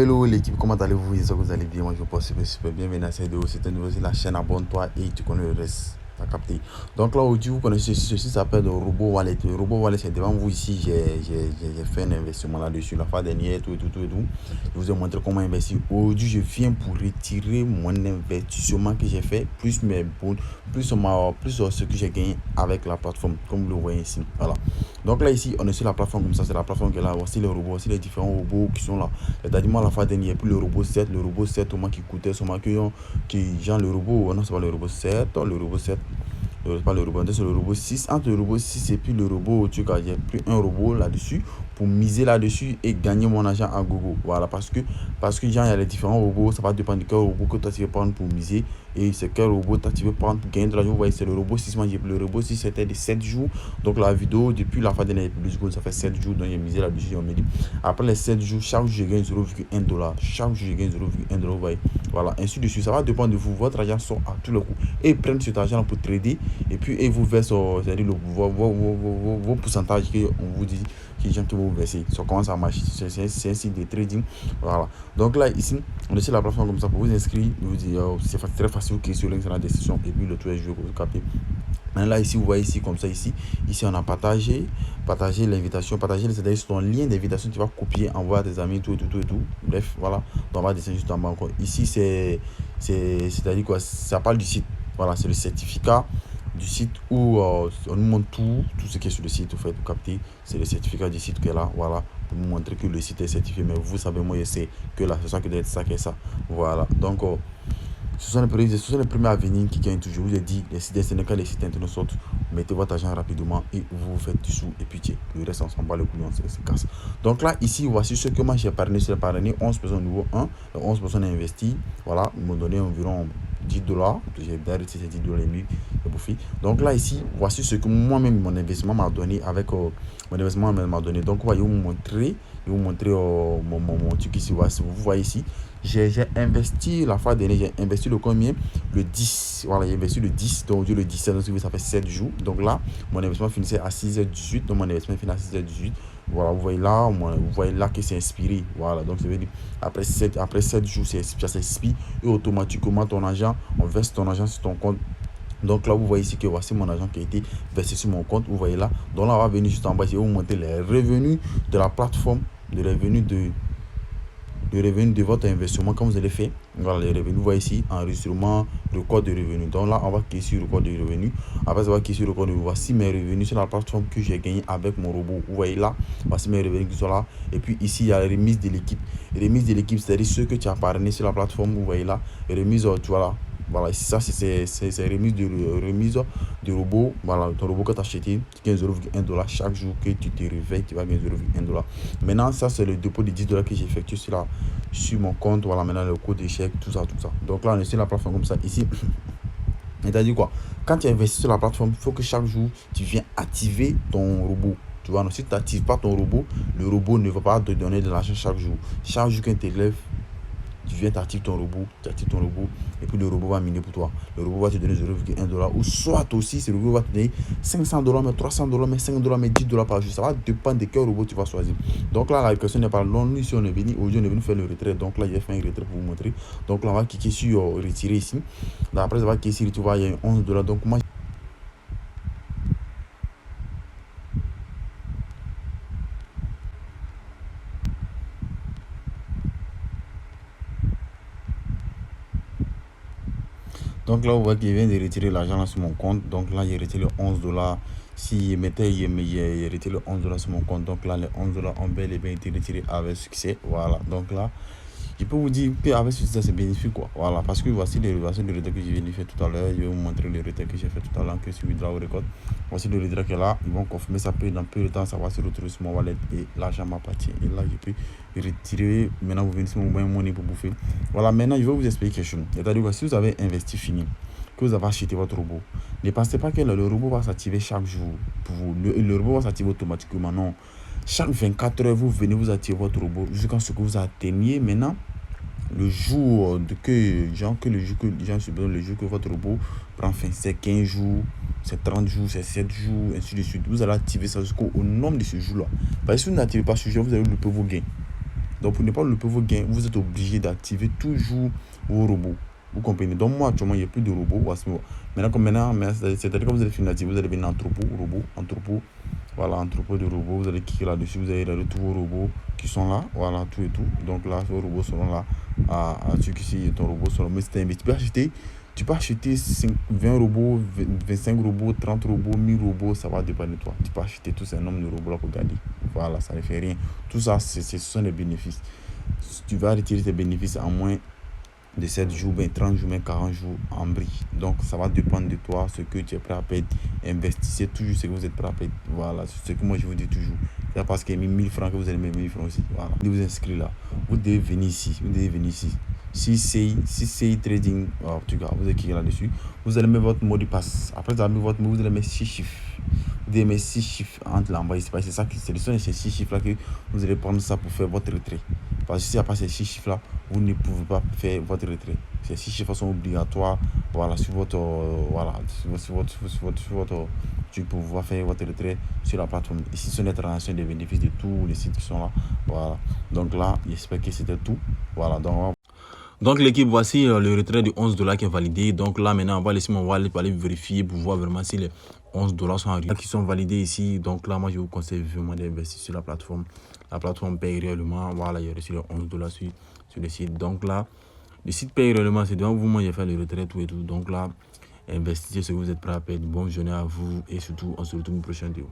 Hello l'équipe, comment allez-vous? J'espère que vous allez bien. Moi je pense super super bien. Maintenant c'est c'est nouveau sur la chaîne, abonne-toi et tu connais le reste. T'as capté. Donc là aujourd'hui vous connaissez ceci s'appelle le robot wallet. Le robot wallet c'est devant vous ici. J'ai fait un investissement là-dessus la fois dernière tout et tout et tout. Je vous ai montré comment investir. Aujourd'hui je viens pour retirer mon investissement que j'ai fait plus mes bons, plus ce que j'ai gagné avec la plateforme comme vous le voyez ici. Voilà. Donc là ici on est sur la plateforme comme ça. C'est la plateforme qui est là. Voici les robots, voici les différents robots qui sont là. C'est-à-dire, moi, la fois dernière, puis le robot 7, au moins qui coûtait, seulement genre le robot, non, c'est pas le robot 7, le robot 7, pas le robot, c'est le robot 6. Entre le robot 6 et puis le robot, tu vois, j'ai pris un robot là-dessus pour miser là-dessus et gagner mon argent à gogo. Voilà, parce que genre, il y a les différents robots, ça va dépendre de quel robot que toi tu veux prendre pour miser et c'est quel robot toi tu veux prendre pour gagner de l'argent. Vous voyez, c'est le robot 6. Moi, j'ai pris le robot 6, c'était de 7 jours. Donc, la vidéo, depuis la fin de l'année, ça fait 7 jours. Donc, j'ai misé là-dessus. On me dit, après les 7 jours, chaque jour, je gagne 0,1 $. Chaque jour, je gagne 0,1 $. Vous voyez, voilà, ainsi de suite. Ça va dépendre de vous. Votre argent sort à tout le coup. Et ils prennent cet argent pour trader. Et puis, ils vous versent, c'est-à-dire vos pourcentages qu'on vous dit, les gens qui vont vous verser. Ça commence à marcher. C'est un site de trading. Voilà. Donc là, ici, on est sur la plateforme comme ça pour vous inscrire. Vous dire, c'est très facile. Vous cliquez sur le lien dans la description. Et puis, le tout est joué. Vous captez. Maintenant, là, ici, vous voyez ici, comme ça, ici, on a partagé l'invitation, c'est-à-dire sur ton lien d'invitation, tu vas copier, envoyer à tes amis, tout et tout, tout et tout. Bref, voilà. Donc, on va descendre juste en bas encore. Ici, c'est-à-dire quoi? Ça parle du site. Voilà, c'est le certificat du site où on nous montre tout ce qui est sur le site, vous faites, vous captez. C'est le certificat du site qui est là, voilà, pour vous montrer que le site est certifié. Mais vous savez, moi, je sais que là, c'est ça que doit être ça, qui est ça. Voilà. Donc, ce sont les premiers à venir qui gagnent toujours. Je vous ai dit, les sites internet, quand les sites internet sortent, mettez votre argent rapidement et vous faites du sous. Et puis, le reste, on s'en bat le couillon, on se casse. Donc là, ici, voici ce que moi j'ai parrainé. C'est parrainé 11 personnes niveau 1. 11 personnes investies. Voilà, ils m'ont donné environ 10 $. J'ai bien retiré ces 10 $ et demi de profit. Donc là, ici, voici ce que moi-même, mon investissement m'a donné avec mon investissement m'a donné. Donc, vous voyez, vous montrer mon truc ici. Vous voyez ici, j'ai investi la fois dernière, j'ai investi le combien? Le 10. Voilà, j'ai investi le 10. Donc, le 17, donc ça fait 7 jours. Donc là, mon investissement finissait à 6h18. Donc, mon investissement finit à 6h18. Voilà, vous voyez là que c'est inspiré. Voilà, donc ça veut dire après 7 jours, ça s'inspire et automatiquement ton argent, on verse ton argent sur ton compte. Donc là, vous voyez ici que voici mon argent qui a été versé sur mon compte. Vous voyez là. Donc là, on va venir juste en bas et vous montrer les revenus de la plateforme, les revenus de votre investissement quand vous allez faire. Voilà les revenus. Vous voyez ici, enregistrement, record de revenus. Donc là, on va cliquer sur record de revenus. Après, on va cliquer sur record de revenus. Voici mes revenus sur la plateforme que j'ai gagné avec mon robot. Vous voyez là, voici mes revenus qui sont là. Et puis ici, il y a la remise de l'équipe. Remise de l'équipe, c'est-à-dire ceux que tu as parrainé sur la plateforme. Vous voyez là, remise, tu vois là. Voilà, ça c'est remise de robot. Voilà, ton robot que tu as acheté, tu gagnes 0,1 $. Chaque jour que tu te réveilles, tu vas gagner 0,1 $. Maintenant, ça c'est le dépôt de 10 $ que j'ai effectué sur mon compte. Voilà, maintenant le code d'échec, tout ça, tout ça. Donc là, on est sur la plateforme comme ça. Ici, c'est-à-dire quoi? Quand tu investis sur la plateforme, il faut que chaque jour, tu viens activer ton robot. Tu vois, donc, si tu n'actives pas ton robot, le robot ne va pas te donner de l'argent chaque jour. Chaque jour qu'il te lève, tu viens, tu actives ton robot, et puis le robot va miner pour toi. Le robot va te donner 0,1 $, ou soit aussi, le robot va te donner 500 $, mais 300 $, mais 5 $, mais 10 $ par jour. Ça va dépendre de quel robot tu vas choisir. Donc là, la question n'est pas longue. Nous, ici, aujourd'hui, on est venu faire le retrait. Donc là, j'ai fait un retrait pour vous montrer. Donc là, on va cliquer sur retirer ici. Là, après, ça va cliquer sur, tu vois, il y a 11 $. Donc moi, donc là, on voit qu'il vient de retirer l'argent sur mon compte. Donc là, il retiré 11 $. Si il mettait, il retiré 11 $ sur mon compte. Donc là, les 11 $ ont bel et bien été retirés avec succès. Voilà. Donc là, je peux vous dire qu'avec succès, c'est bénéfique, quoi. Voilà. Parce que voici le retrait que je viens de faire tout à l'heure. Je vais vous montrer le retrait que j'ai fait tout à l'heure, que sur Withdraw Record. Voici le retrait qui est là. Ils vont confirmer ça dans peu de temps. Ça va se retrouver sur mon wallet et l'argent m'appartient. Et là, je peux retirer. Maintenant, vous venez sur mon money pour bouffer. Voilà. Maintenant, je vais vous expliquer quelque chose. C'est-à-dire que si vous avez investi fini, que vous avez acheté votre robot, ne pensez pas que le robot va s'activer chaque jour pour vous. Le robot va s'activer automatiquement. Non. Chaque 24 heures, vous venez vous activer votre robot jusqu'à ce que vous atteigniez maintenant le jour le jour que votre robot prend fin. C'est 15 jours, c'est 30 jours, c'est 7 jours, ainsi de suite. Vous allez activer ça jusqu'au nombre de ce jour-là. Parce que si vous n'activez pas ce jour, vous allez louper vos gains. Donc, pour ne pas louper vos gains, vous êtes obligé d'activer toujours vos robots. Vous comprenez? Donc, moi, actuellement, il n'y a plus de robots à ce moment. Maintenant, c'est-à-dire que vous allez finir, vous allez venir en entrepôt. Voilà, entrepôt de robots. Vous allez cliquer là-dessus, vous allez regarder tous vos robots qui sont là. Voilà, tout et tout. Donc là, vos robots seront là. Tu ici, ton robot sera. Mais c'est investi. Tu peux acheter 20 robots, 25 robots, 30 robots, 1000 robots, ça va dépendre de toi. Tu peux acheter tous ces nombres de robots là pour garder. Voilà, ça ne fait rien. Tout ça, ce sont des bénéfices. Tu vas retirer tes bénéfices en moins de 7 jours, 30 jours, 40 jours en bris. Donc, ça va dépendre de toi, ce que tu es prêt à payer. Investissez toujours ce que vous êtes prêt à payer. Voilà, c'est ce que moi je vous dis toujours. C'est parce qu'il y a 1000 francs que vous allez mettre 1000 francs aussi. Voilà. Vous vous inscrivez là. Vous devez venir ici. Si c'est trading, en tout cas, vous allez cliquer là-dessus. Vous allez mettre votre mot de passe. Après, vous allez mettre votre mot, vous allez mettre 6 chiffres. Vous devez mettre 6 chiffres entre l'envoi. C'est ça qui sélectionne ces 6 chiffres là que vous allez prendre ça pour faire votre retrait. Parce que s'il n'y a pas ces 6 chiffres là, vous ne pouvez pas faire votre retrait. Ces 6 chiffres sont obligatoires. Voilà, sur votre tu peux pouvoir faire votre retrait sur la plateforme. Ici, ce sont les transactions des bénéfices de tous les sites qui sont là. Voilà. Donc là, j'espère que c'était tout. Voilà. Donc l'équipe, voici le retrait de 11 $ qui est validé. Donc là maintenant, on va laisser mon wallet pour aller vérifier pour voir vraiment si les 11 $ sont arrivés, qui sont validés ici. Donc là, moi je vous conseille vraiment d'investir sur la plateforme. La plateforme paye réellement. Voilà, il y a reçu les 11 $ sur le site. Donc là, le site paye réellement. C'est devant vous, moi j'ai fait le retrait tout et tout. Donc là, investissez ce que vous êtes prêt à payer. Bonne journée à vous et surtout, on se retrouve une prochaine vidéo.